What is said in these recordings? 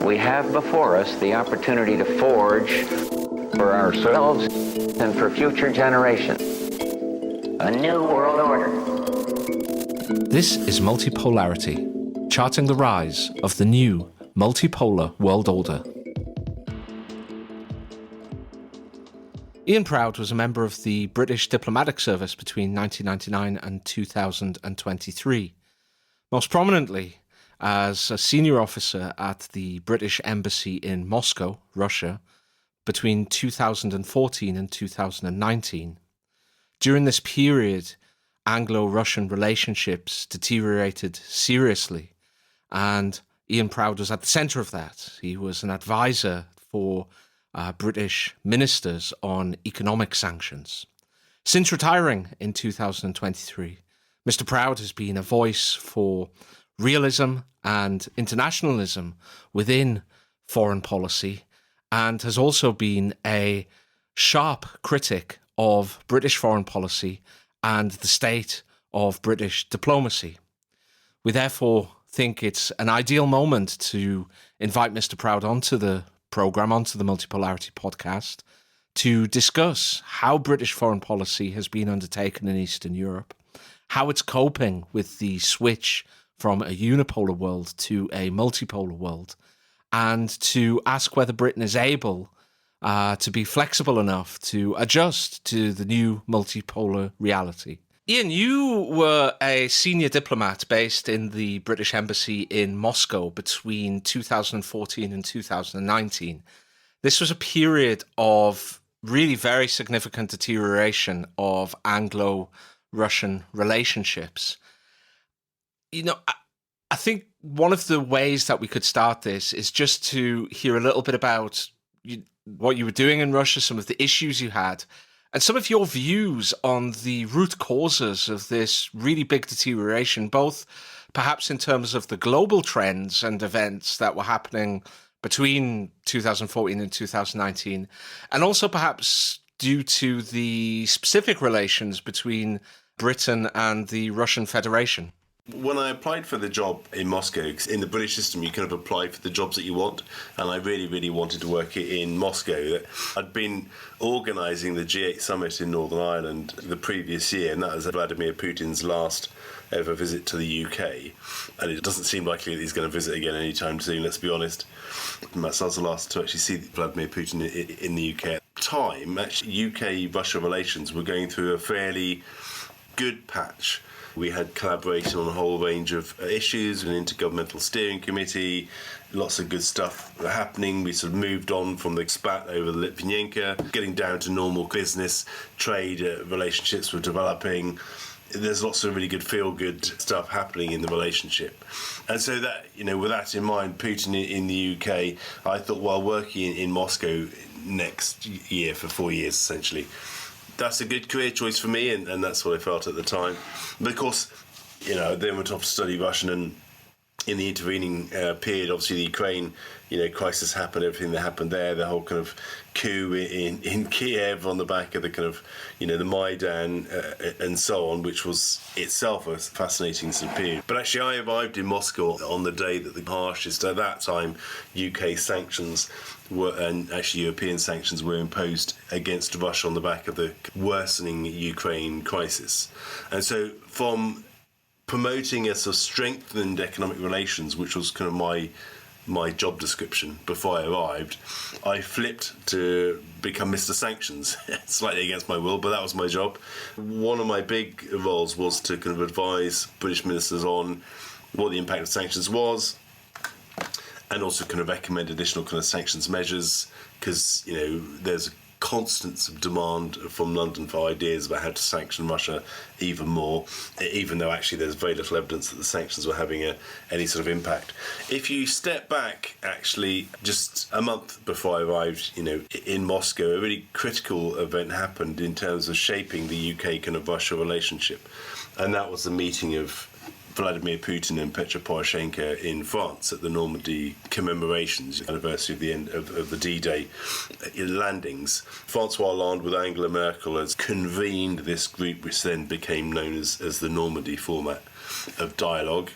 We have before us the opportunity to forge for ourselves and for future generations a new world order. This is Multipolarity, charting the rise of the new multipolar world order. Ian Proud was a member of the British diplomatic service between 1999 and 2023, most prominently as a senior officer at the British Embassy in Moscow, Russia, between 2014 and 2019. During this period, Anglo-Russian relationships deteriorated seriously, and Ian Proud was at the centre of that. He was an advisor for British ministers on economic sanctions. Since retiring in 2023, Mr. Proud has been a voice for realism and internationalism within foreign policy, and has also been a sharp critic of British foreign policy and the state of British diplomacy. We therefore think it's an ideal moment to invite Mr. Proud onto the programme, onto the Multipolarity podcast, to discuss how British foreign policy has been undertaken in Eastern Europe, how it's coping with the switch from a unipolar world to a multipolar world, and to ask whether Britain is able to be flexible enough to adjust to the new multipolar reality. Ian, you were a senior diplomat based in the British Embassy in Moscow between 2014 and 2019. This was a period of really very significant deterioration of Anglo-Russian relationships. You know, I think one of the ways that we could start this is just to hear a little bit about what you were doing in Russia, some of the issues you had, and some of your views on the root causes of this really big deterioration, both perhaps in terms of the global trends and events that were happening between 2014 and 2019, and also perhaps due to the specific relations between Britain and the Russian Federation. When I applied for the job in Moscow, in the British system, you kind of apply for the jobs that you want, and I really, really wanted to work in Moscow. I'd been organising the G8 summit in Northern Ireland the previous year, and that was Vladimir Putin's last ever visit to the UK, and it doesn't seem likely that he's going to visit again anytime soon, let's be honest. That was the last to actually see Vladimir Putin in the UK. At the time, actually, UK-Russia relations were going through a fairly good patch. We had collaboration on a whole range of issues, an intergovernmental steering committee, lots of good stuff happening. We sort of moved on from the spat over the Litvinenko, getting down to normal business, trade relationships were developing. There's lots of really good feel-good stuff happening in the relationship. And so that, with that in mind, Putin in the UK, I thought, while working in Moscow next year for 4 years, essentially, that's a good career choice for me, and that's what I felt at the time. But of course, then went off to study Russian, and in the intervening period, obviously the Ukraine, crisis happened, everything that happened there, the whole kind of coup in Kiev on the back of the kind of, the Maidan and so on, which was itself a fascinating sort of period. But actually I arrived in Moscow on the day that the harshest, at that time, UK sanctions and actually European sanctions were imposed against Russia on the back of the worsening Ukraine crisis. And so from promoting a sort of strengthened economic relations, which was kind of my job description before I arrived, I flipped to become Mr. Sanctions, slightly against my will, but that was my job. One of my big roles was to kind of advise British ministers on what the impact of sanctions was, and also kind of recommend additional kind of sanctions measures, because there's a constant demand from London for ideas about how to sanction Russia even more, even though actually there's very little evidence that the sanctions were having any sort of impact. If you step back, actually, just a month before I arrived, in Moscow, a really critical event happened in terms of shaping the UK kind of Russia relationship, and that was the meeting of Vladimir Putin and Petro Poroshenko in France at the Normandy commemorations, anniversary of the end of the D-Day landings. Francois Hollande with Angela Merkel has convened this group, which then became known as the Normandy format of dialogue,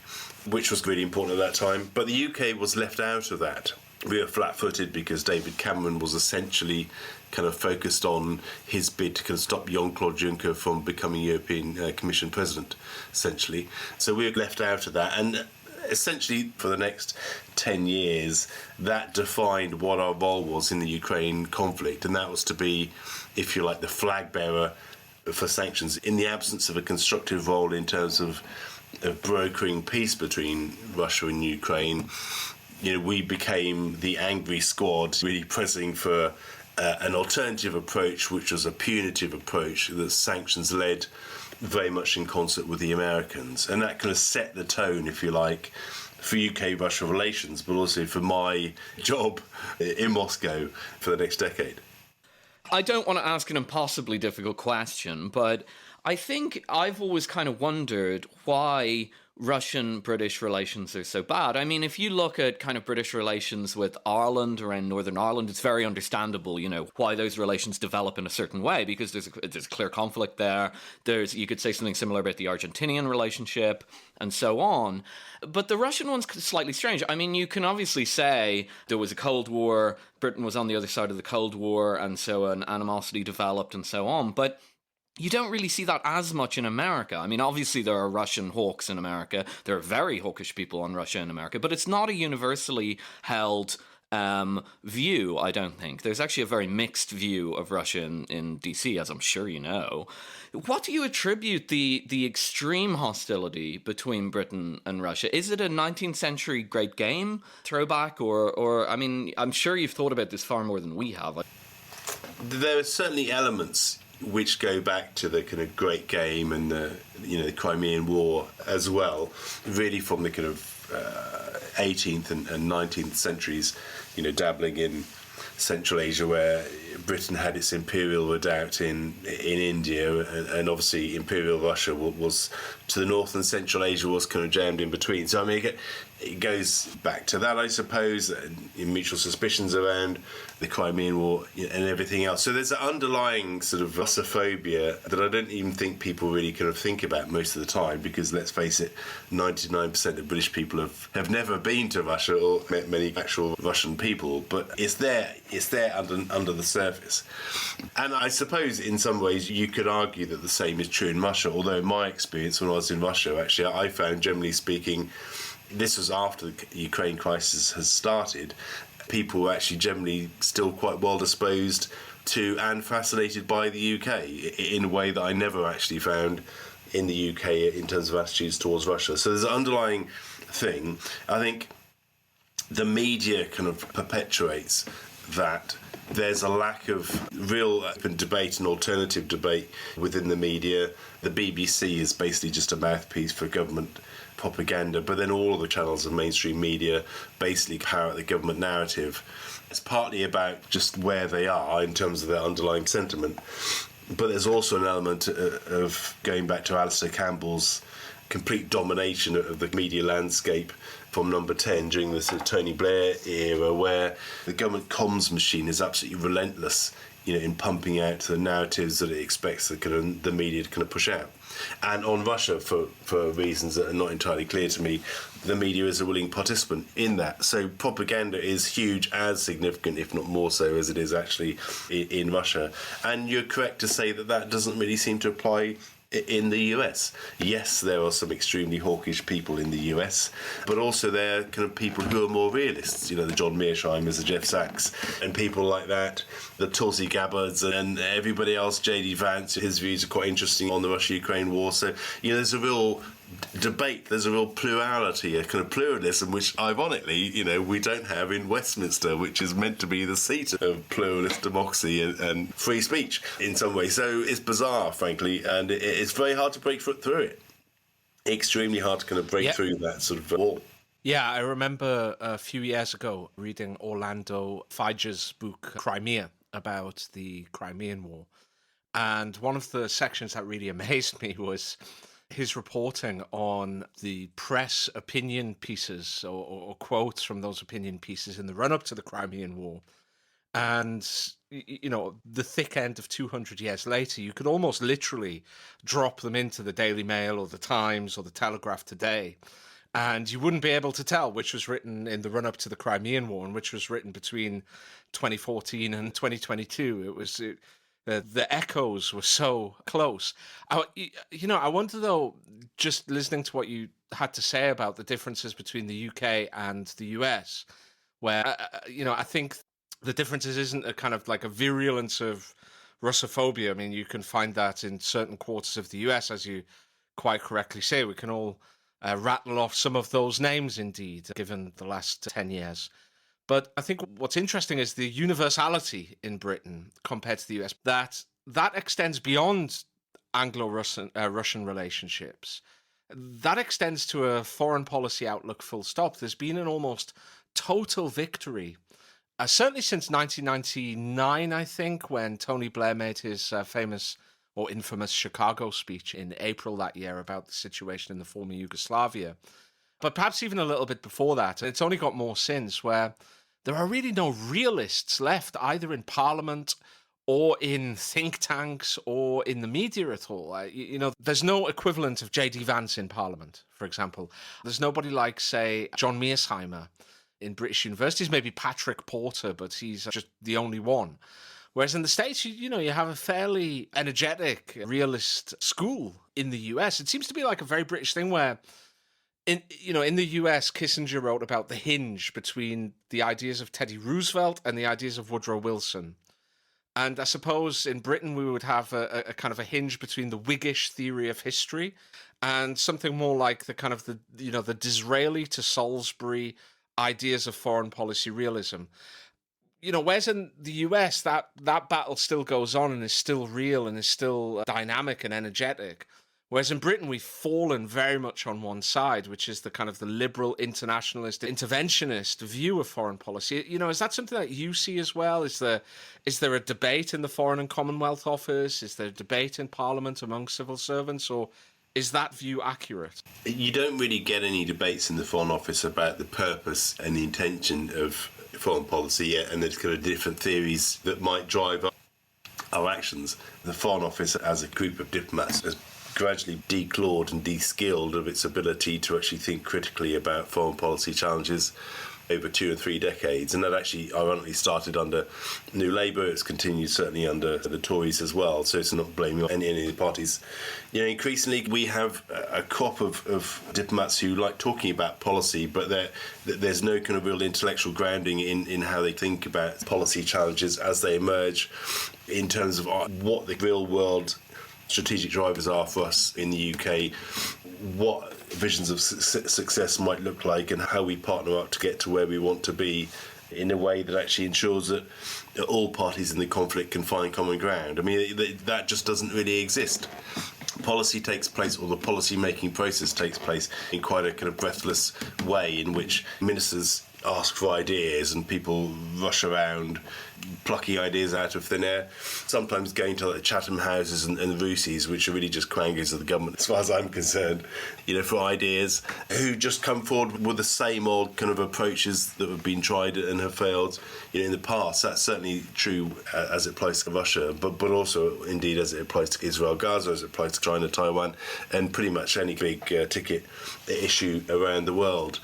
which was really important at that time. But the UK was left out of that. We were flat-footed because David Cameron was essentially kind of focused on his bid to kind of stop Jean-Claude Juncker from becoming European Commission President, essentially. So we were left out of that. And essentially, for the next 10 years, that defined what our role was in the Ukraine conflict. And that was to be, if you like, the flag bearer for sanctions in the absence of a constructive role in terms of brokering peace between Russia and Ukraine. We became the angry squad, really pressing for an alternative approach, which was a punitive approach that sanctions led very much in concert with the Americans. And that kind of set the tone, if you like, for UK-Russia relations, but also for my job in Moscow for the next decade. I don't want to ask an impossibly difficult question, but I think I've always kind of wondered why Russian-British relations are so bad. I mean, if you look at kind of British relations with Ireland, around Northern Ireland, it's very understandable, why those relations develop in a certain way, because there's a clear conflict there. You could say something similar about the Argentinian relationship and so on. But the Russian one's slightly strange. I mean, you can obviously say there was a Cold War, Britain was on the other side of the Cold War, and so an animosity developed and so on. But you don't really see that as much in America. I mean, obviously there are Russian hawks in America. There are very hawkish people on Russia in America, but it's not a universally held view, I don't think. There's actually a very mixed view of Russia in DC, as I'm sure you know. What do you attribute the extreme hostility between Britain and Russia? Is it a 19th century Great Game throwback, or I mean, I'm sure you've thought about this far more than we have. There are certainly elements which go back to the kind of Great Game and the Crimean War as well, really from the kind of 18th and 19th centuries, dabbling in Central Asia, where Britain had its imperial redoubt in India, and obviously Imperial Russia was to the north, and Central Asia was kind of jammed in between. So I mean, it goes back to that, I suppose, in mutual suspicions around the Crimean War and everything else. So there's an underlying sort of Russophobia that I don't even think people really kind of think about most of the time, because let's face it, 99% of British people have never been to Russia or met many actual Russian people, but it's there under the surface. And I suppose in some ways you could argue that the same is true in Russia, although in my experience when I was in Russia, actually, I found, generally speaking, this was after the Ukraine crisis has started, people were actually generally still quite well disposed to and fascinated by the UK in a way that I never actually found in the UK in terms of attitudes towards Russia. So there's an underlying thing. I think the media kind of perpetuates that. There's a lack of real open debate and alternative debate within the media. The BBC is basically just a mouthpiece for government propaganda, but then all of the channels of mainstream media basically parrot the government narrative. It's partly about just where they are in terms of their underlying sentiment, but there's also an element of going back to Alistair Campbell's complete domination of the media landscape from Number 10 during the sort of Tony Blair era, where the government comms machine is absolutely relentless, in pumping out the narratives that it expects the media to kind of push out. And on Russia, for reasons that are not entirely clear to me, the media is a willing participant in that. So propaganda is huge, as significant, if not more so, as it is actually in Russia. And you're correct to say that doesn't really seem to apply in the US. Yes, there are some extremely hawkish people in the US, but also there are kind of people who are more realists, the John Mearsheimers, the Jeff Sachs, and people like that, the Tulsi Gabbards and everybody else, J.D. Vance, his views are quite interesting on the Russia-Ukraine war. So, there's a real debate, there's a real plurality, a kind of pluralism, which ironically, we don't have in Westminster, which is meant to be the seat of pluralist democracy and free speech in some way. So it's bizarre, frankly, and it's very hard to break through it. Extremely hard to kind of break through that sort of wall. Yeah, I remember a few years ago reading Orlando Fige's book Crimea about the Crimean War. And one of the sections that really amazed me was his reporting on the press opinion pieces or quotes from those opinion pieces in the run-up to the Crimean War. And, the thick end of 200 years later, you could almost literally drop them into the Daily Mail or the Times or the Telegraph today, and you wouldn't be able to tell which was written in the run-up to the Crimean War and which was written between 2014 and 2022. The echoes were so close. I wonder, though, just listening to what you had to say about the differences between the UK and the US, where, I think the differences isn't a kind of like a virulence of Russophobia. I mean, you can find that in certain quarters of the US, as you quite correctly say. We can all rattle off some of those names, indeed, given the last 10 years. But I think what's interesting is the universality in Britain compared to the US, that extends beyond Anglo-Russian relationships. That extends to a foreign policy outlook full stop. There's been an almost total victory, certainly since 1999, I think, when Tony Blair made his famous or infamous Chicago speech in April that year about the situation in the former Yugoslavia. But perhaps even a little bit before that. It's only got more since, where there are really no realists left, either in Parliament or in think tanks or in the media at all. There's no equivalent of J.D. Vance in Parliament, for example. There's nobody like, say, John Mearsheimer in British universities, maybe Patrick Porter, but he's just the only one. Whereas in the States, you have a fairly energetic realist school in the US. It seems to be like a very British thing where, in the US, Kissinger wrote about the hinge between the ideas of Teddy Roosevelt and the ideas of Woodrow Wilson. And I suppose in Britain, we would have a kind of a hinge between the Whiggish theory of history and something more like the kind of the Disraeli to Salisbury ideas of foreign policy realism. Whereas in the US, that battle still goes on and is still real and is still dynamic and energetic. Whereas in Britain, we've fallen very much on one side, which is the kind of the liberal, internationalist, interventionist view of foreign policy. Is that something that you see as well? Is there a debate in the Foreign and Commonwealth Office? Is there a debate in Parliament among civil servants? Or is that view accurate? You don't really get any debates in the Foreign Office about the purpose and the intention of foreign policy yet, and there's kind of different theories that might drive our actions. The Foreign Office, as a group of diplomats, has gradually declawed and de-skilled of its ability to actually think critically about foreign policy challenges over 2 or 3 decades, and that actually ironically started under New Labour. It's continued certainly under the Tories as well, so it's not blaming any of the parties. Increasingly we have a crop of diplomats who like talking about policy, but there's no kind of real intellectual grounding in how they think about policy challenges as they emerge in terms of what the real world strategic drivers are for us in the UK, what visions of success might look like, and how we partner up to get to where we want to be in a way that actually ensures that all parties in the conflict can find common ground. I mean, that just doesn't really exist. Policy takes place, or the policy-making process takes place in quite a kind of breathless way in which ministers ask for ideas and people rush around plucking ideas out of thin air, sometimes going to like Chatham Houses and the Roosies, which are really just quangers of the government as far as I'm concerned, for ideas, who just come forward with the same old kind of approaches that have been tried and have failed in the past. That's certainly true as it applies to Russia, but also indeed as it applies to Israel, Gaza, as it applies to China, Taiwan, and pretty much any big ticket issue around the world.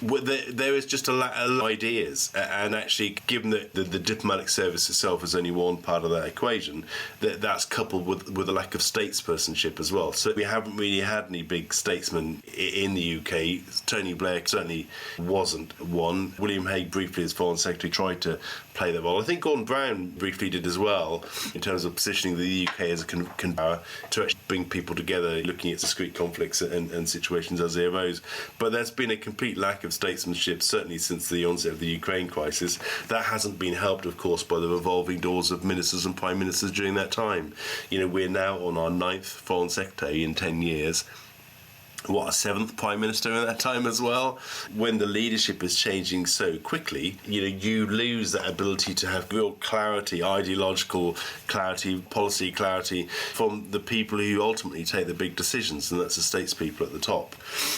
There is just a lot of ideas, and actually given that the diplomatic service itself is only one part of that equation, that's coupled with a lack of statespersonship as well. So we haven't really had any big statesmen in the UK. Tony Blair certainly wasn't one. William Hague, briefly as Foreign Secretary, tried to play that role. I think Gordon Brown briefly did as well, in terms of positioning the UK as a power to actually bring people together, looking at discrete conflicts and situations as they arose. But there's been a complete lack of statesmanship, certainly since the onset of the Ukraine crisis. That hasn't been helped, of course, by the revolving doors of ministers and prime ministers during that time. We're now on our 9th Foreign Secretary in 10 years. a seventh prime minister in that time as well. When the leadership is changing so quickly, you lose that ability to have real clarity, ideological clarity, policy clarity from the people who ultimately take the big decisions, and that's the statespeople at the top.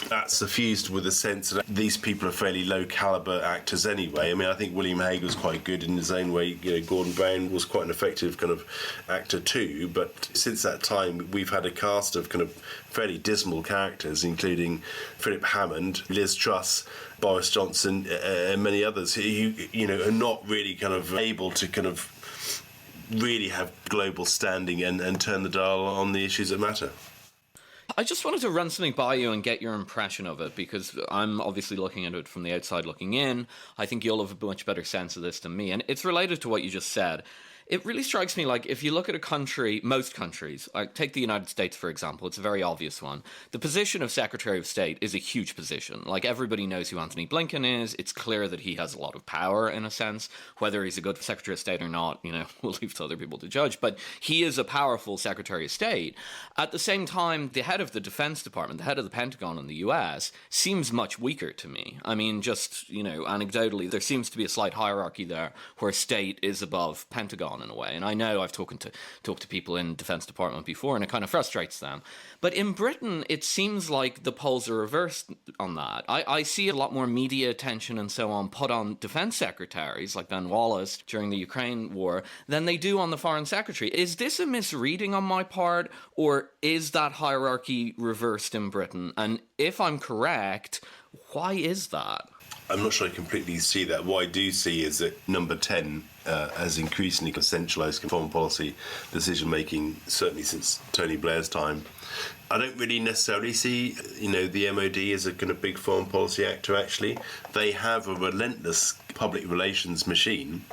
That's suffused with a sense that these people are fairly low caliber actors anyway. I mean, I think William Hague was quite good in his own way. Gordon Brown was quite an effective kind of actor too, but since that time we've had a cast of kind of fairly dismal characters, including Philip Hammond, Liz Truss, Boris Johnson, and many others who are not really kind of able to kind of really have global standing and turn the dial on the issues that matter. I just wanted to run something by you and get your impression of it, because I'm obviously looking at it from the outside looking in. I think you'll have a much better sense of this than me, and it's related to what you just said. It really strikes me like if you look at a country, most countries, like take the United States, for example, it's a very obvious one. The position of Secretary of State is a huge position. Like, everybody knows who Anthony Blinken is. It's clear that he has a lot of power, in a sense. Whether he's a good Secretary of State or not, we'll leave to other people to judge. But he is a powerful Secretary of State. At the same time, the head of the Defense Department, the head of the Pentagon in the US, seems much weaker to me. I mean, just, anecdotally, there seems to be a slight hierarchy there where state is above Pentagon in a way. And I know I've talked to people in Defense Department before, and it kind of frustrates them. But in Britain, it seems like the polls are reversed on that. I see a lot more media attention and so on put on defense secretaries like Ben Wallace during the Ukraine war than they do on the foreign secretary. Is this a misreading on my part, or is that hierarchy reversed in Britain? And if I'm correct, why is that? I'm not sure I completely see that. What I do see is that number 10 has increasingly centralised foreign policy decision-making, certainly since Tony Blair's time. I don't really necessarily see, the MOD as a kind of big foreign policy actor, actually. They have a relentless public relations machine,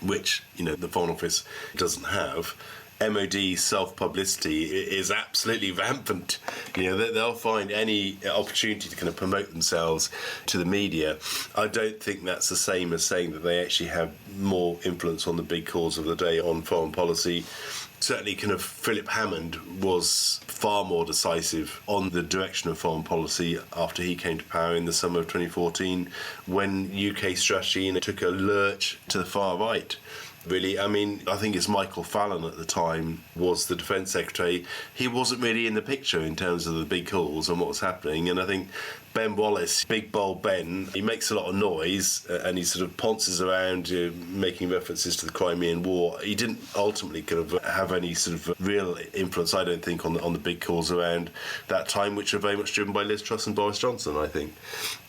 which, the Foreign Office doesn't have. MOD self-publicity is absolutely rampant. They'll find any opportunity to kind of promote themselves to the media. I don't think that's the same as saying that they actually have more influence on the big calls of the day on foreign policy. Certainly kind of Philip Hammond was far more decisive on the direction of foreign policy after he came to power in the summer of 2014, when UK strategy took a lurch to the far right. Really, I mean, I think it's Michael Fallon at the time was the Defence Secretary. He wasn't really in the picture in terms of the big calls and what was happening. And I think Ben Wallace, big bold Ben, he makes a lot of noise and he sort of ponces around, making references to the Crimean War. He didn't ultimately kind of have any sort of real influence, I don't think, on the big calls around that time, which are very much driven by Liz Truss and Boris Johnson, I think.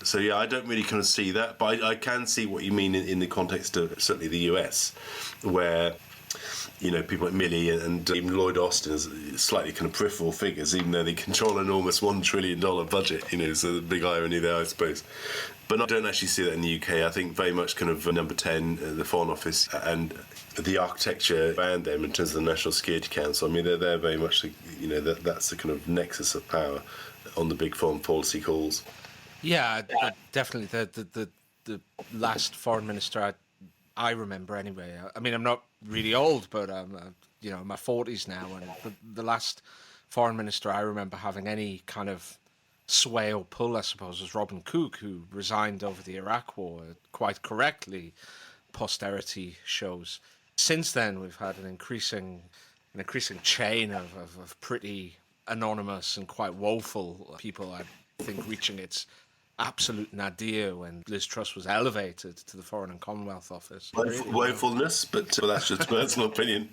So, yeah, I don't really kind of see that, but I can see what you mean in the context of certainly the US, where people like Milley and even Lloyd Austin as slightly kind of peripheral figures, even though they control an enormous $1 trillion budget, so the big irony there, I suppose. But I don't actually see that in the UK. I think very much kind of number 10, the Foreign Office, and the architecture around them in terms of the National Security Council. I mean, they're very much, that's the kind of nexus of power on the big foreign policy calls. Yeah, definitely. The last foreign minister I remember anyway. I mean, I'm not really old, but I'm, in my 40s now, and the last foreign minister I remember having any kind of sway or pull, I suppose, was Robin Cook, who resigned over the Iraq War. Quite correctly, posterity shows. Since then, we've had an increasing chain of pretty anonymous and quite woeful people, I think, reaching its absolute nadir when Liz Truss was elevated to the Foreign and Commonwealth Office. Woefulness, but that's just personal opinion.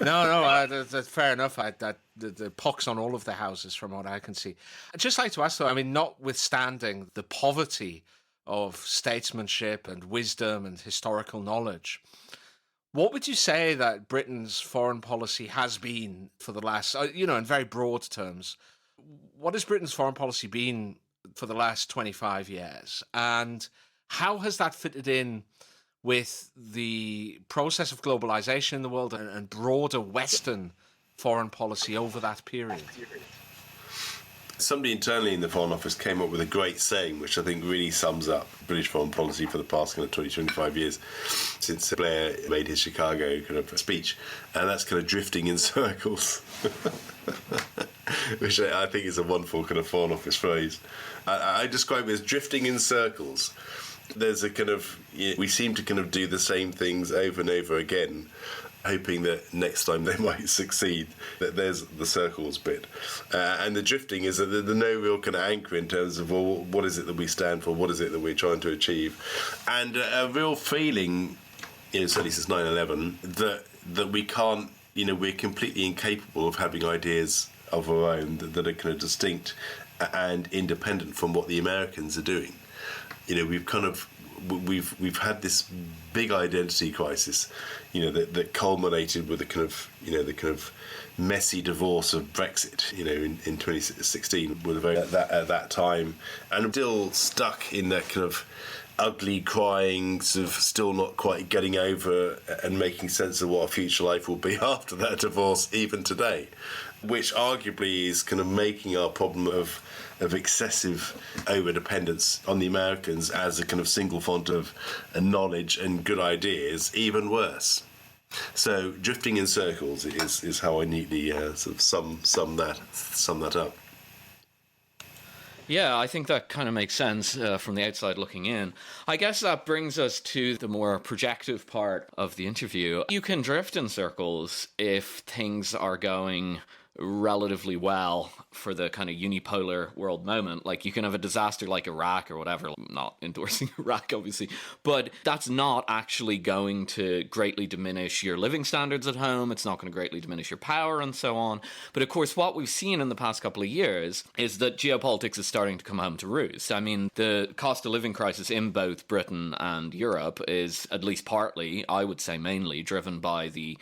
No, that's fair enough. The pox on all of the houses, from what I can see. I'd just like to ask, though, I mean, notwithstanding the poverty of statesmanship and wisdom and historical knowledge, what would you say that Britain's foreign policy has been for the last, in very broad terms? What has Britain's foreign policy been for the last 25 years? And how has that fitted in with the process of globalization in the world and broader Western foreign policy over that period? Somebody internally in the Foreign Office came up with a great saying, which I think really sums up British foreign policy for the past kind of 20, 25 years, since Blair made his Chicago kind of speech, and that's kind of drifting in circles. which I think is a wonderful kind of foreign office phrase. I describe it as drifting in circles. There's a kind of, we seem to kind of do the same things over and over again, hoping that next time they might succeed, that there's the circles bit. And the drifting is that there's no real kind of anchor in terms of, well, what is it that we stand for? What is it that we're trying to achieve? And a real feeling, certainly since 9/11, that we can't, we're completely incapable of having ideas of our own that are kind of distinct and independent from what the Americans are doing. We've had this big identity crisis, that culminated with the kind of messy divorce of Brexit, in 2016, with at that time, and I'm still stuck in that kind of ugly crying, sort of still not quite getting over and making sense of what our future life will be after that divorce, even today, which arguably is kind of making our problem of excessive over-dependence on the Americans as a kind of single font of knowledge and good ideas even worse. So drifting in circles is how I neatly sort of sum that up. Yeah, I think that kind of makes sense from the outside looking in. I guess that brings us to the more projective part of the interview. You can drift in circles if things are going relatively well for the kind of unipolar world moment. Like, you can have a disaster like Iraq or whatever, not endorsing Iraq obviously, but that's not actually going to greatly diminish your living standards at home. It's not going to greatly diminish your power and so on. But of course, what we've seen in the past couple of years is that geopolitics is starting to come home to roost. I mean, the cost of living crisis in both Britain and Europe is at least partly, I would say mainly, driven by the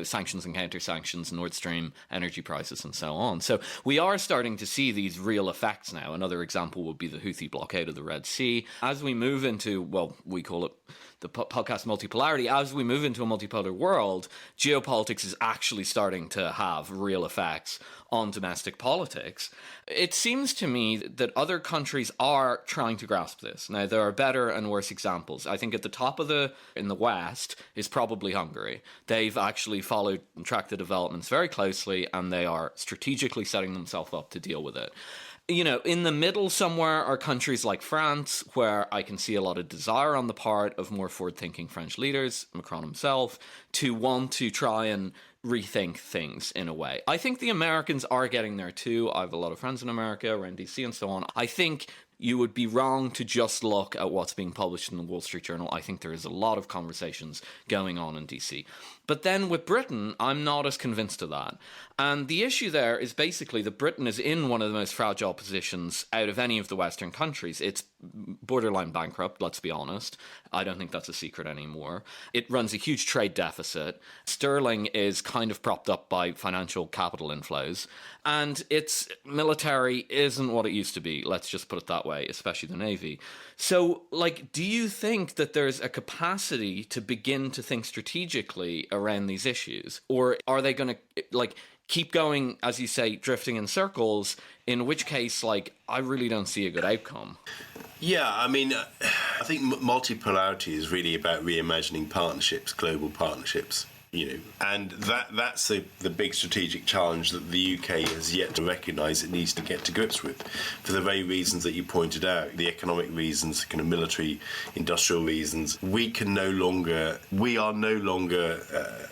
sanctions and counter-sanctions, Nord Stream energy prices and so on. So we are starting to see these real effects now. Another example would be the Houthi blockade of the Red Sea. As we move into, well, we call it the podcast Multipolarity, as we move into a multipolar world, geopolitics is actually starting to have real effects on domestic politics. It seems to me that other countries are trying to grasp this. Now, there are better and worse examples. I think at the top of in the West is probably Hungary. They've actually followed and tracked the developments very closely, and they are strategically setting themselves up to deal with it. In the middle somewhere are countries like France, where I can see a lot of desire on the part of more forward-thinking French leaders, Macron himself, to want to try and rethink things in a way. I think the Americans are getting there too. I have a lot of friends in America, around DC and so on. I think you would be wrong to just look at what's being published in the Wall Street Journal. I think there is a lot of conversations going on in DC. But then with Britain, I'm not as convinced of that. And the issue there is basically that Britain is in one of the most fragile positions out of any of the Western countries. It's borderline bankrupt, let's be honest. I don't think that's a secret anymore. It runs a huge trade deficit. Sterling is kind of propped up by financial capital inflows. And its military isn't what it used to be, let's just put it that way, especially the Navy. So, do you think that there's a capacity to begin to think strategically around these issues? Or are they going to, keep going, as you say, drifting in circles, in which case, I really don't see a good outcome? Yeah, I mean, I think multipolarity is really about reimagining partnerships, global partnerships. And that's the big strategic challenge that the UK has yet to recognise it needs to get to grips with, for the very reasons that you pointed out, the economic reasons, the kind of military, industrial reasons. We are no longer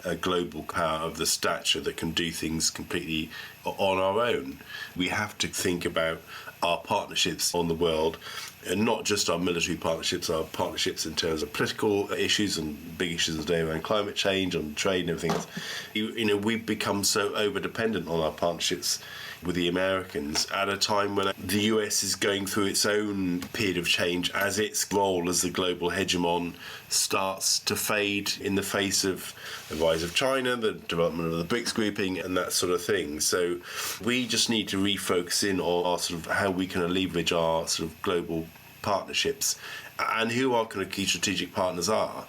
a global power of the stature that can do things completely on our own. We have to think about our partnerships on the world, and not just our military partnerships, our partnerships in terms of political issues and big issues today around climate change, on trade and everything else. We've become so over-dependent on our partnerships with the Americans at a time when the US is going through its own period of change as its role as the global hegemon starts to fade in the face of the rise of China, the development of the BRICS grouping and that sort of thing. So we just need to refocus in on our sort of how we can leverage our sort of global partnerships and who our kind of key strategic partners are,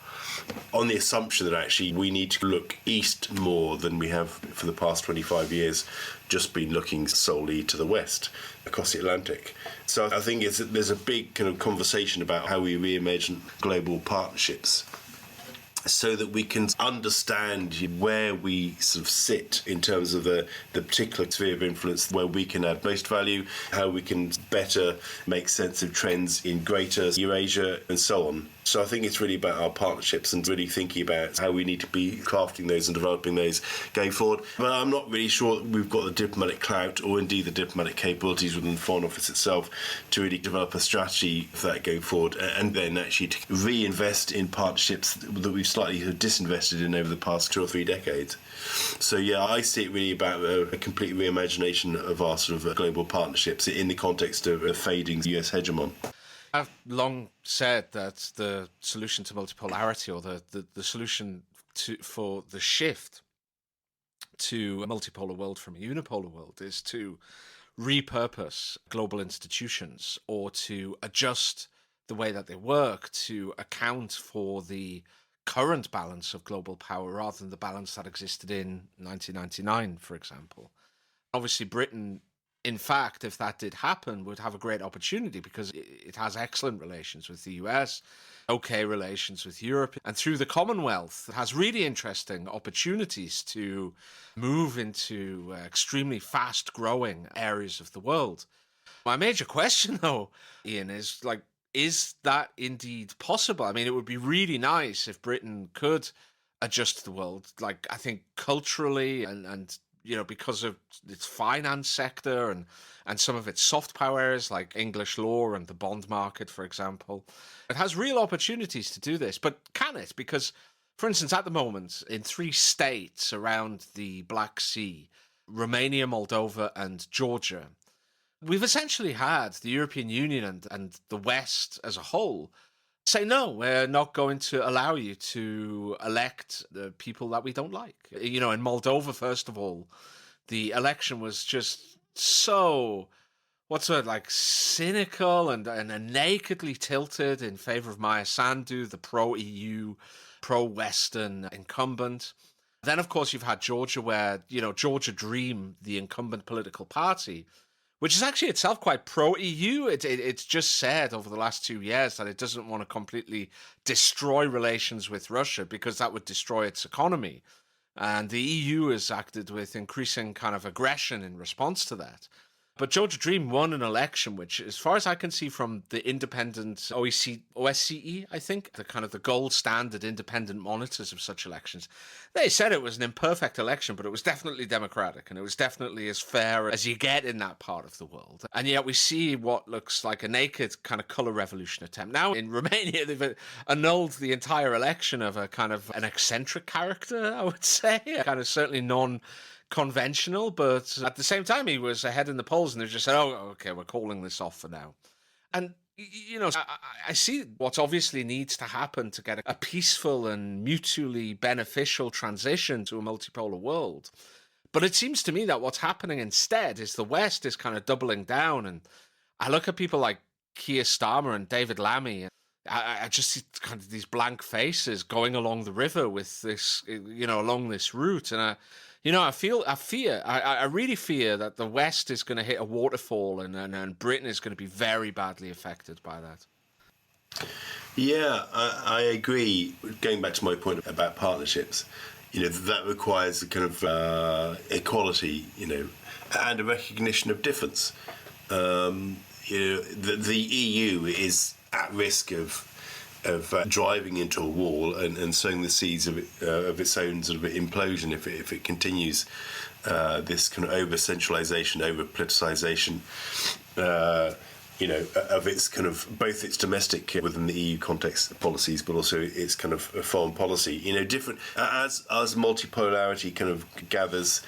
on the assumption that actually we need to look east more than we have for the past 25 years, just been looking solely to the west across the Atlantic. So I think there's a big kind of conversation about how we reimagine global partnerships. so that we can understand where we sort of sit in terms of the particular sphere of influence, where we can add most value, how we can better make sense of trends in greater Eurasia, and so on. So I think it's really about our partnerships and really thinking about how we need to be crafting those and developing those going forward. But I'm not really sure that we've got the diplomatic clout or indeed the diplomatic capabilities within the Foreign Office itself to really develop a strategy for that going forward, and then actually to reinvest in partnerships that we've slightly disinvested in over the past 2 or 3 decades. So yeah, I see it really about a complete reimagination of our sort of global partnerships in the context of fading the US hegemon. I've long said that the solution to multipolarity, or the solution for the shift to a multipolar world from a unipolar world, is to repurpose global institutions or to adjust the way that they work to account for the current balance of global power rather than the balance that existed in 1999, for example. Obviously, Britain, in fact, if that did happen, would have a great opportunity because it has excellent relations with the US, okay relations with Europe, and through the Commonwealth, it has really interesting opportunities to move into extremely fast-growing areas of the world. My major question, though, Ian, is that indeed possible? I mean, it would be really nice if Britain could adjust the world, like, I think culturally and because of its finance sector and some of its soft power areas like English law and the bond market, for example. It has real opportunities to do this, but can it? Because, for instance, at the moment, in 3 states around the Black Sea, Romania, Moldova, and Georgia, we've essentially had the European Union and the West as a whole say, no, we're not going to allow you to elect the people that we don't like. In Moldova, first of all, the election was just so, cynical and nakedly tilted in favor of Maya Sandu, the pro-EU, pro-Western incumbent. Then, of course, you've had Georgia, where, Georgia Dream, the incumbent political party, which is actually itself quite pro-EU. It's just said over the last 2 years that it doesn't want to completely destroy relations with Russia because that would destroy its economy. And the EU has acted with increasing kind of aggression in response to that. But Georgia Dream won an election, which, as far as I can see from the independent OSCE, I think, the kind of the gold standard independent monitors of such elections, they said it was an imperfect election, but it was definitely democratic, and it was definitely as fair as you get in that part of the world. And yet we see what looks like a naked kind of colour revolution attempt. Now in Romania, they've annulled the entire election of a kind of an eccentric character, I would say, kind of certainly conventional, but at the same time he was ahead in the polls, and they just said, oh, okay, we're calling this off for now. And I see what obviously needs to happen to get a peaceful and mutually beneficial transition to a multipolar world. But it seems to me that what's happening instead is the West is kind of doubling down, and I look at people like Keir Starmer and David Lammy, and I just see kind of these blank faces going along the river with this, along this route, and I really fear that the West is going to hit a waterfall and Britain is going to be very badly affected by that. Yeah, I agree. Going back to my point about partnerships, that requires a kind of equality, and a recognition of difference. The EU is at risk of driving into a wall and sowing the seeds of its own sort of implosion if it continues this kind of over-centralisation, over-politicisation, of its kind of both its domestic within the EU context policies, but also its kind of foreign policy. Different as multipolarity kind of gathers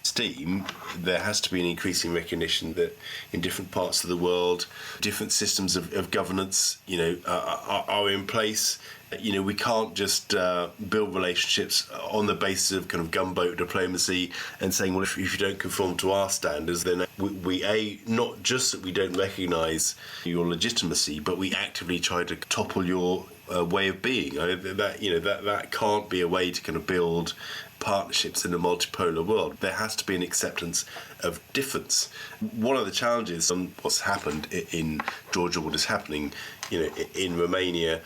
steam, there has to be an increasing recognition that in different parts of the world, different systems of governance, are in place. We can't just build relationships on the basis of kind of gunboat diplomacy and saying, well, if you don't conform to our standards, then we not just that we don't recognise your legitimacy, but we actively try to topple your way of being. That can't be a way to kind of build partnerships in a multipolar world. There has to be an acceptance of difference. One of the challenges on what's happened in Georgia, what is happening, in Romania,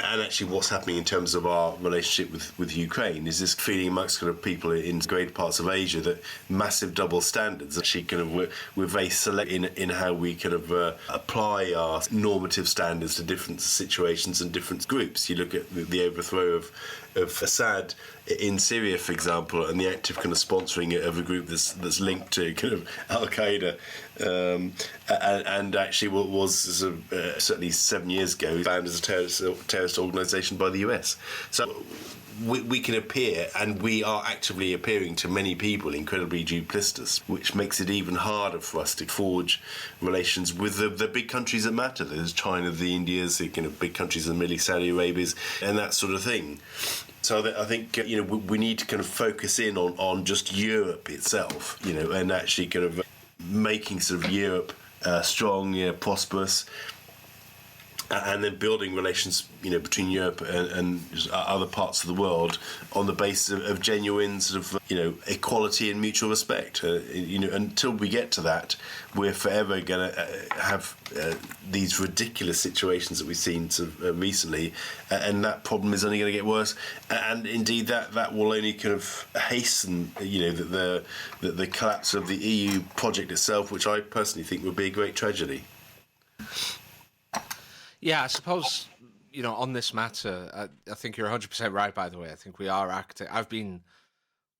and actually what's happening in terms of our relationship with Ukraine is this feeling amongst kind of people in great parts of Asia that massive double standards. Actually, kind of we're very select in how we kind of apply our normative standards to different situations and different groups. You look at the overthrow of Assad in Syria, for example, and the active kind of sponsoring of a group that's linked to kind of Al-Qaeda, and actually what was certainly 7 years ago found as a terrorist organisation by the US. So we can appear, and we are actively appearing to many people incredibly duplicitous, which makes it even harder for us to forge relations with the big countries that matter. There's China, the Indias, the kind of big countries in the Middle East, Saudi Arabias, and that sort of thing. So I think we need to kind of focus in on just Europe itself, and actually kind of making sort of Europe strong, prosperous. And then building relations, between Europe and other parts of the world on the basis of genuine sort of, equality and mutual respect. Until we get to that, we're forever going to have these ridiculous situations that we've seen sort of recently, and that problem is only going to get worse. And indeed, that will only kind of hasten, the collapse of the EU project itself, which I personally think would be a great tragedy. Yeah, I suppose, on this matter, I think you're 100% right, by the way. I think we are acting. I've been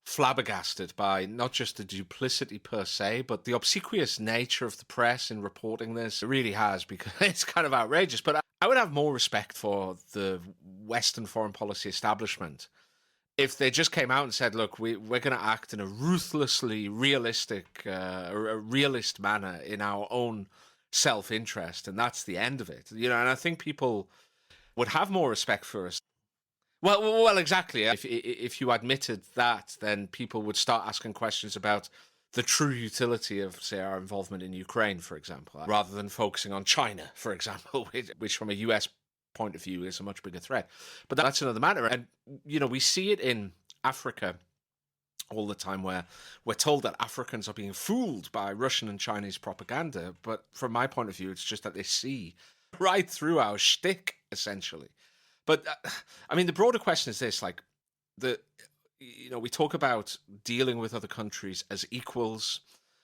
flabbergasted by not just the duplicity per se, but the obsequious nature of the press in reporting this. It really has, because it's kind of outrageous. But I would have more respect for the Western foreign policy establishment if they just came out and said, look, we're going to act in a ruthlessly realistic, a realist manner in our own self-interest, and that's the end of it. And I think people would have more respect for us. Well, exactly. If you admitted that, then people would start asking questions about the true utility of, say, our involvement in Ukraine, for example, rather than focusing on China, for example, which from a US point of view is a much bigger threat. But that's another matter. And, we see it in Africa all the time, where we're told that Africans are being fooled by Russian and Chinese propaganda. But from my point of view, it's just that they see right through our shtick, essentially. But the broader question is this: we talk about dealing with other countries as equals.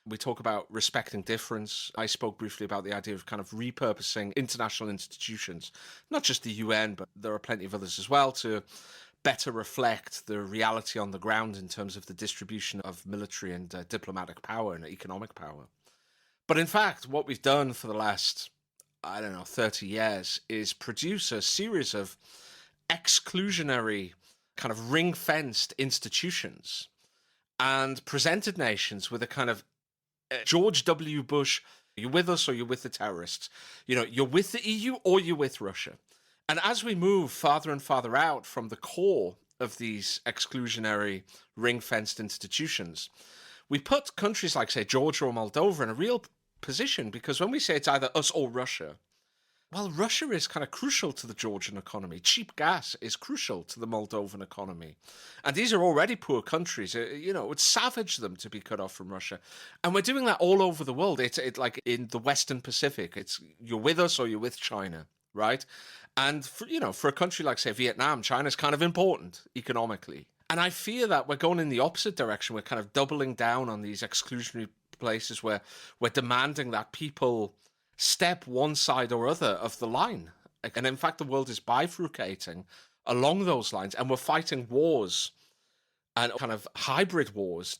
We talk about respecting difference. I spoke briefly about the idea of kind of repurposing international institutions, not just the UN, but there are plenty of others as well, to better reflect the reality on the ground in terms of the distribution of military and diplomatic power and economic power. But in fact, what we've done for the last, 30 years is produce a series of exclusionary, kind of ring-fenced institutions and presented nations with a kind of George W. Bush, you're with us or you're with the terrorists. You're with the EU or you're with Russia. And as we move farther and farther out from the core of these exclusionary ring-fenced institutions, we put countries like, say, Georgia or Moldova in a real position, because when we say it's either us or Russia, well, Russia is kind of crucial to the Georgian economy. Cheap gas is crucial to the Moldovan economy. And these are already poor countries. It would savage them to be cut off from Russia. And we're doing that all over the world. It's like in the Western Pacific. It's you're with us or you're with China, right? And for a country like, say, Vietnam, China's kind of important economically. And I fear that we're going in the opposite direction. We're kind of doubling down on these exclusionary places where we're demanding that people step one side or other of the line. And in fact, the world is bifurcating along those lines. And we're fighting wars and kind of hybrid wars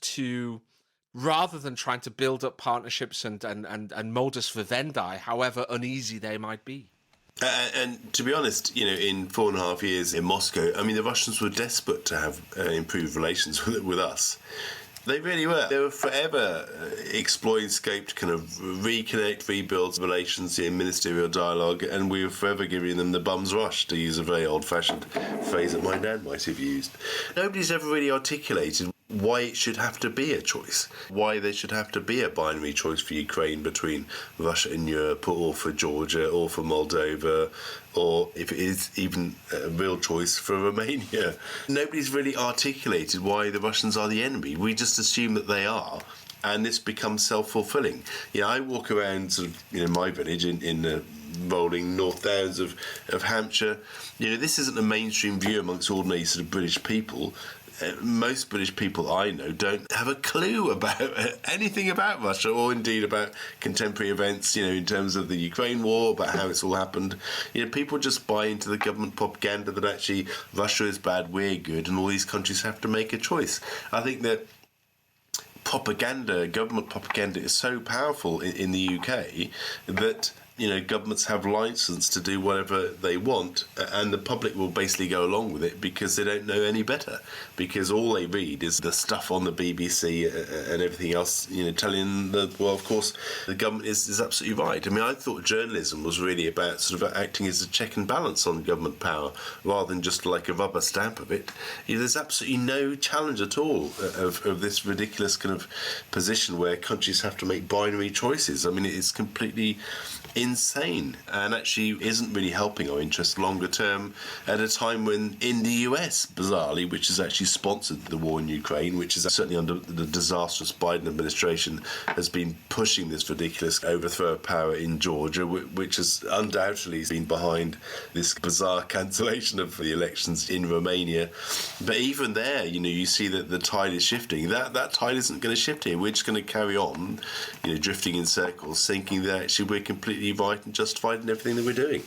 rather than trying to build up partnerships and modus vivendi, however uneasy they might be. And to be honest, in 4.5 years in Moscow, the Russians were desperate to have improved relations with us. They really were. They were forever exploring scope to kind of reconnect, rebuild relations in ministerial dialogue, and we were forever giving them the bum's rush, to use a very old-fashioned phrase that my dad might have used. Nobody's ever really articulated why it should have to be a choice, why there should have to be a binary choice for Ukraine between Russia and Europe, or for Georgia, or for Moldova, or if it is even a real choice for Romania. Nobody's really articulated why the Russians are the enemy. We just assume that they are, and this becomes self-fulfilling. I walk around sort of, my village in rolling north downs of Hampshire. This isn't a mainstream view amongst ordinary sort of British people. Most British people I know don't have a clue about anything about Russia, or indeed about contemporary events, in terms of the Ukraine war, about how it's all happened. People just buy into the government propaganda that actually Russia is bad, we're good, and all these countries have to make a choice. I think that government propaganda is so powerful in the UK that governments have license to do whatever they want, and the public will basically go along with it because they don't know any better, because all they read is the stuff on the BBC and everything else, telling that, well, of course, the government is absolutely right. I mean, I thought journalism was really about sort of acting as a check and balance on government power rather than just like a rubber stamp of it. There's absolutely no challenge at all of this ridiculous kind of position where countries have to make binary choices. I mean, it's completely insane, and actually isn't really helping our interests longer term at a time when in the US, bizarrely, which has actually sponsored the war in Ukraine, which is certainly under the disastrous Biden administration, has been pushing this ridiculous overthrow of power in Georgia, which has undoubtedly been behind this bizarre cancellation of the elections in Romania. But even there, you see that the tide is shifting. That tide isn't going to shift here. We're just going to carry on, drifting in circles, thinking that actually we're completely right and justified in everything that we're doing.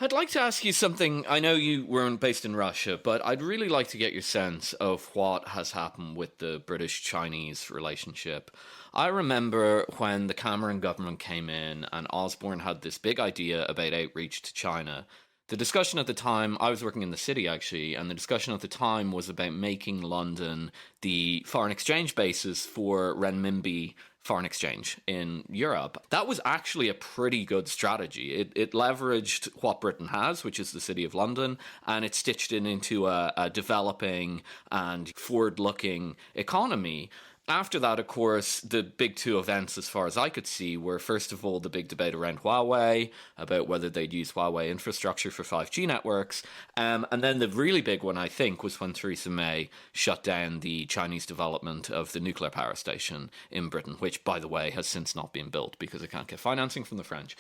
I'd like to ask you something. I know you weren't based in Russia, but I'd really like to get your sense of what has happened with the British-Chinese relationship. I remember when the Cameron government came in and Osborne had this big idea about outreach to China. The discussion at the time, I was working in the city actually, and the discussion at the time was about making London the foreign exchange basis for renminbi foreign exchange in Europe. That was actually a pretty good strategy. It leveraged what Britain has, which is the City of London, and it stitched it into a developing and forward-looking economy. After that, of course, the big two events, as far as I could see, were, first of all, the big debate around Huawei, about whether they'd use Huawei infrastructure for 5G networks. And then the really big one, I think, was when Theresa May shut down the Chinese development of the nuclear power station in Britain, which, by the way, has since not been built because it can't get financing from the French.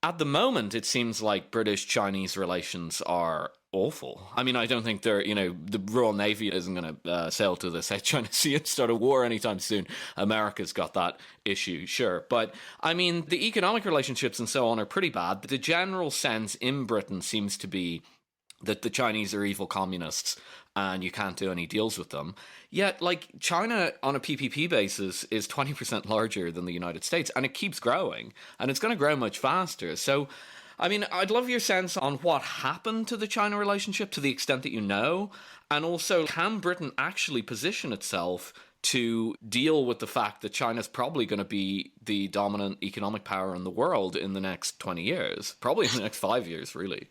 At the moment, it seems like British-Chinese relations are awful. I mean, I don't think the Royal Navy isn't going to sail to the South China Sea and start a war anytime soon. America's got that issue, sure. But, I mean, the economic relationships and so on are pretty bad, but the general sense in Britain seems to be that the Chinese are evil communists and you can't do any deals with them. Yet, China on a PPP basis is 20% larger than the United States, and it keeps growing, and it's going to grow much faster. So, I mean, I'd love your sense on what happened to the China relationship to the extent that you know, and also, can Britain actually position itself to deal with the fact that China's probably going to be the dominant economic power in the world in the next 20 years, probably in the next 5 years, really.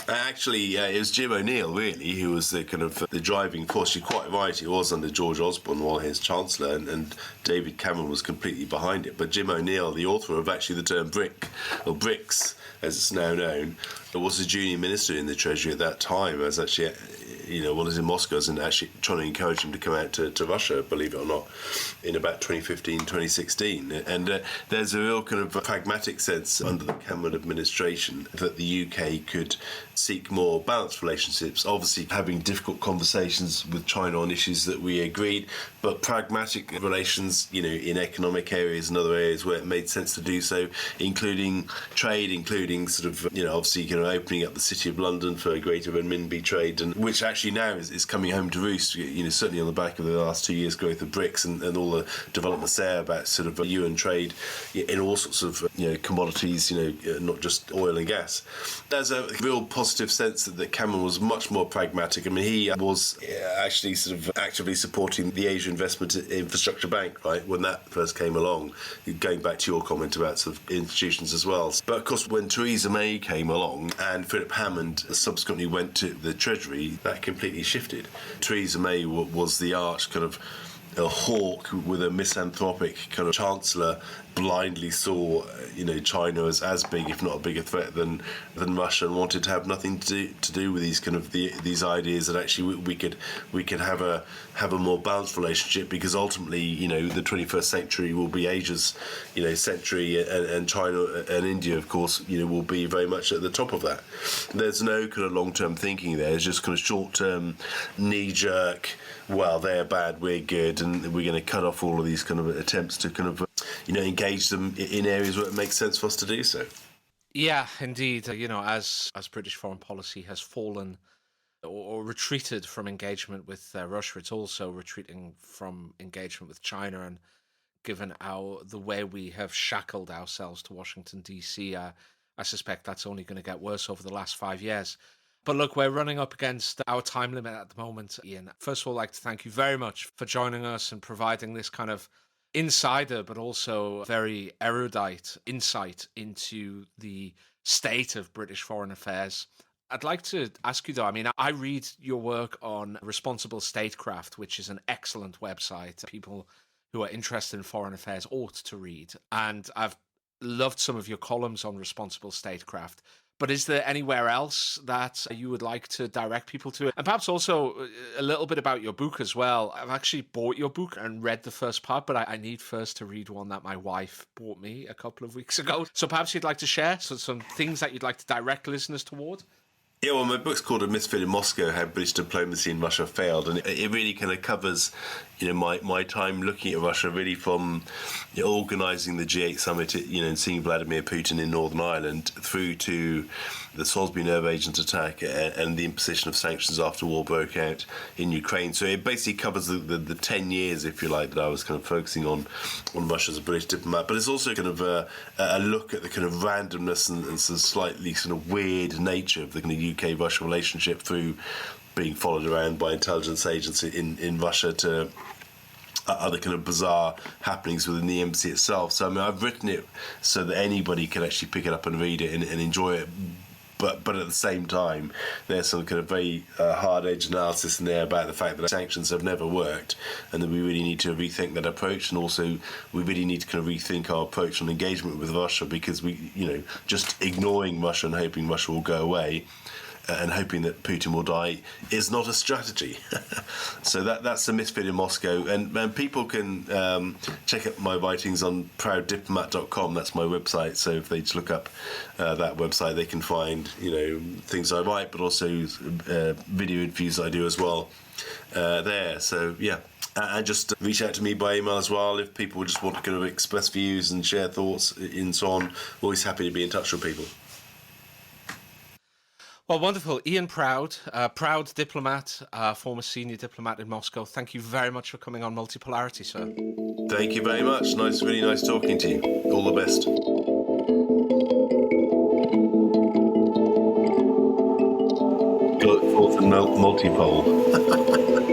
Actually, it was Jim O'Neill, really, who was the kind of the driving force. You're quite right, it was under George Osborne while he was Chancellor, and David Cameron was completely behind it. But Jim O'Neill, the author of actually the term BRIC, or BRICS, as it's now known, was a junior minister in the Treasury at that time, as actually, was in Moscow and actually trying to encourage him to come out to Russia, believe it or not, in about 2015, 2016. And there's a real kind of pragmatic sense under the Cameron administration that the UK could seek more balanced relationships, obviously having difficult conversations with China on issues that we agreed, but pragmatic relations, in economic areas and other areas where it made sense to do so, including trade, including sort of, obviously, opening up the City of London for a greater renminbi trade, and which actually now is coming home to roost, certainly on the back of the last 2 years' growth of BRICS and all the developments there about sort of UN trade in all sorts of, commodities, not just oil and gas. There's a real positive sense that Cameron was much more pragmatic. I mean, he was actually sort of actively supporting the Asia Investment Infrastructure Bank, right, when that first came along, going back to your comment about sort of institutions as well. But of course, when Theresa May came along and Philip Hammond subsequently went to the Treasury, that completely shifted. Theresa May was the arch kind of a hawk with a misanthropic kind of chancellor blindly saw, China as big, if not a bigger threat than Russia, and wanted to have nothing to do with these kind of these ideas that actually we could have a more balanced relationship, because ultimately, the 21st century will be Asia's, century, and China and India, of course, will be very much at the top of that. There's no kind of long-term thinking there. It's just kind of short-term, knee-jerk, well, they're bad, we're good, and we're going to cut off all of these kind of attempts to kind of, engage them in areas where it makes sense for us to do so. Yeah, indeed. As British foreign policy has fallen or retreated from engagement with Russia, it's also retreating from engagement with China. And given the way we have shackled ourselves to Washington, D.C., I suspect that's only going to get worse over the last 5 years. But look, we're running up against our time limit at the moment, Ian. First of all, I'd like to thank you very much for joining us and providing this kind of insider, but also very erudite insight into the state of British foreign affairs. I'd like to ask you, though, I read your work on Responsible Statecraft, which is an excellent website people who are interested in foreign affairs ought to read. And I've loved some of your columns on Responsible Statecraft. But is there anywhere else that you would like to direct people to? And perhaps also a little bit about your book as well. I've actually bought your book and read the first part, but I need first to read one that my wife bought me a couple of weeks ago. So perhaps you'd like to share some things that you'd like to direct listeners toward? Yeah, well, my book's called A Misfit in Moscow, How British Diplomacy in Russia Failed, and it really kind of covers, my time looking at Russia really from organising the G8 summit, and seeing Vladimir Putin in Northern Ireland through to the Salisbury nerve agent attack and the imposition of sanctions after war broke out in Ukraine. So it basically covers the 10 years, if you like, that I was kind of focusing on Russia as a British diplomat. But it's also kind of a look at the kind of randomness and some slightly sort of weird nature of the kind of UK-Russia relationship through being followed around by intelligence agents in Russia to other kind of bizarre happenings within the embassy itself. So, I've written it so that anybody can actually pick it up and read it and enjoy it. But at the same time, there's some kind of very hard-edged analysis in there about the fact that sanctions have never worked, and that we really need to rethink that approach, and also we really need to kind of rethink our approach on engagement with Russia, because we, just ignoring Russia and hoping Russia will go away and hoping that Putin will die is not a strategy. So that's The Misfit in Moscow, and people can check out my writings on ProudDiplomat.com. That's my website. So if they just look up that website, they can find things I write, but also video interviews I do as well there. So yeah. And just reach out to me by email as well if people just want to kind of express views and share thoughts and so on. Always happy to be in touch with people. Well, wonderful. Ian Proud, proud diplomat, former senior diplomat in Moscow. Thank you very much for coming on Multipolarity, sir. Thank you very much. Really nice talking to you. All the best. Go forth and multipole.